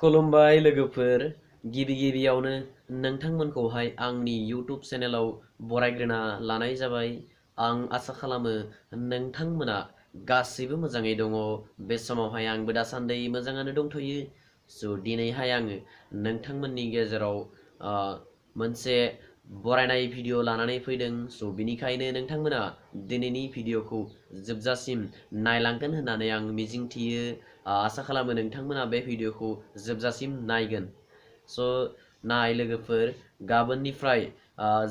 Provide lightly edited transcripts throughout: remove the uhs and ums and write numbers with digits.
खुलुमबाय लोगोफोर गिबियावनो नोंथांमोनखौहाय आंनि YouTube चेनेलाव बरायग्रोना लानाय जाबाय। आं आसा खालामो नोंथांमोना गासैबो मोजाङै दङ। बे समावहाय आंबो दासान्दि मोजाङानो दंथ'यो। दिनैहाय आङो नोंथांमोननि गेजेराव मोनसे बरायनाय भिडिअ लानानै फैदों। बिनिखायनो नोंथांमोना दिनैनि भिडिअखौ जोबजासिम नायलांगोन होननानै आं मिजिंथियो। आसा खालामो नोंथांमोना बे भिडिअखौ जोबजासिम नायगोन। नाय लोगोफोर, गाबोननिफ्राय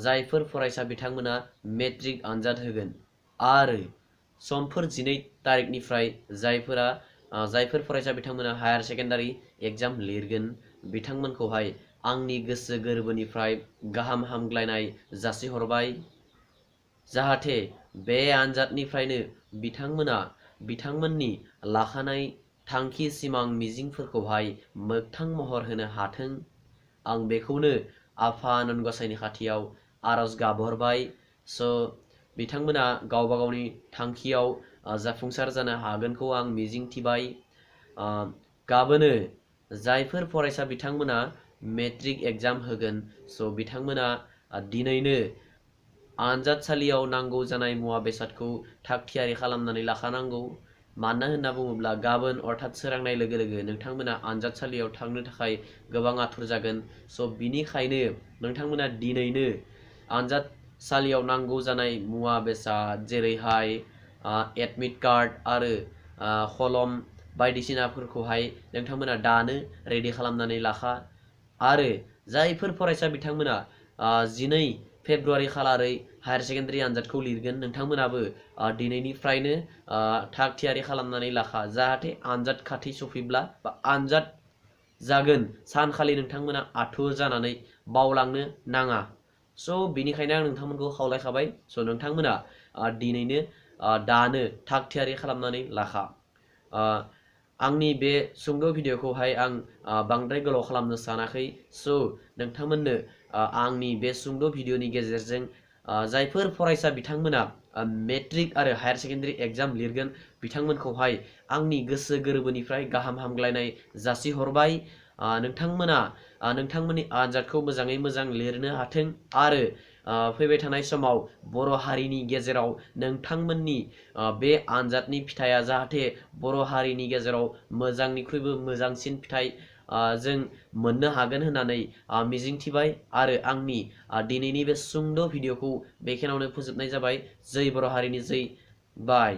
जायफोर फरायसा बिथांमोना मेट्रिक आनजाद होगोन आरो समफोर 12 तारिखनिफ्राय जायफोर फरायसा बिथांमोना हायार सेकेन्डारि एग्जाम लिरगोन बिथांमोनखौहाय आंनि गोसो गोरबोनिफ्राय गाहाम हामग्लायनाय जासिहरबाय। जाहाथे बे आनजादनिफ्रायनो बिथांमोना बिथांमोननि लाखानाय थांखि सिमां मिजिंफोरखौहाय मोगथां महर होनो हाथों। आं बेखौनो आफा आनान गसाइनि खाथियाव आरज गाबहरबाय। बिथांमोना गावबा गावनि थांखियाव जाफुंसार जानो हागोनखौ आं मिजिंथिबाय। गाबोनो जायफोर फरायसा बिथांमोना मेट्रिक एग्जाम होगोन बिथांमोना दिनैनो आनजादसालियाव नांगौ जानाय मुवा बेसादखौ थाग थियारि खालामनानै लाखानांगौ। मानो होनना बुङोब्ला गाबोन अर्थात सोरांनाय लोगो लोगो नोंथांमोना आनजादसालियाव थांनो थाखाय गोबां आथुर जागोन। बिनिखायनो नोंथांमोना दिनैनो आनजादसालियाव नांगौ जानाय मुवा बेसाद जेरैहाय एडमिट कार्ड आरो कलम बायदिसिनाफोरखौहाय नोंथांमोना दानो रेडि खालामनानै लाखा। आरो जायफोर फरायसा बिथांमोना 12 फेब्रुवारि खालारै हायार सेकेन्डारि आनजादखौ लिरगोन नोंथांमोनाबो दिनैनिफ्रायनो थाग थियारि खालामनानै लाखा। जाहाथे आनजाद खाथि सफैब्ला बा आनजाद जागोन सानखालि नोंथांमोना आथुर जानानै बावलांनो नाङा। बिनिखायनो आं नोंथांमोनखौ खावलायखाबाय। नोंथांमोना दिनैनो दानो थाग थियारि खालामनानै लाखा। आंनि बे सुंद' भिडिअखौहाय आं बांद्राय गोलाव खालामनो सानाखै। नोंथांमोननो आंनि बे सुंद' भिडिअनि गेजेरजों जायफोर फरायसा बिथांमोना मेट्रिक आरो हायार सेकेन्डारि एग्जाम लिरगोन बिथांमोनखौहाय आंनि गोसो गोरबोनिफ्राय गाहाम हामग्लायनाय जासिहरबाय। नोंथांमोना नोंथांमोननि आनजादखौ मोजाङै मोजां लिरनो हाथों आरो फैबाय थानाय समाव बर' हारिनि गेजेराव नोंथांमोननि बे आनजादनि फिथाइया जाहाथे बर' हारिनि गेजेराव मोजांनिख्रुइबो मोजांसिन फिथाइ जों मोननो हागोन होननानै मिजिंथिबाय। आरो आंनि दिनैनि बे सुंद' भिडिअखौ बेखिनियावनो फोजोबनाय जाबाय। जै बर' हारिनि जै। बाय।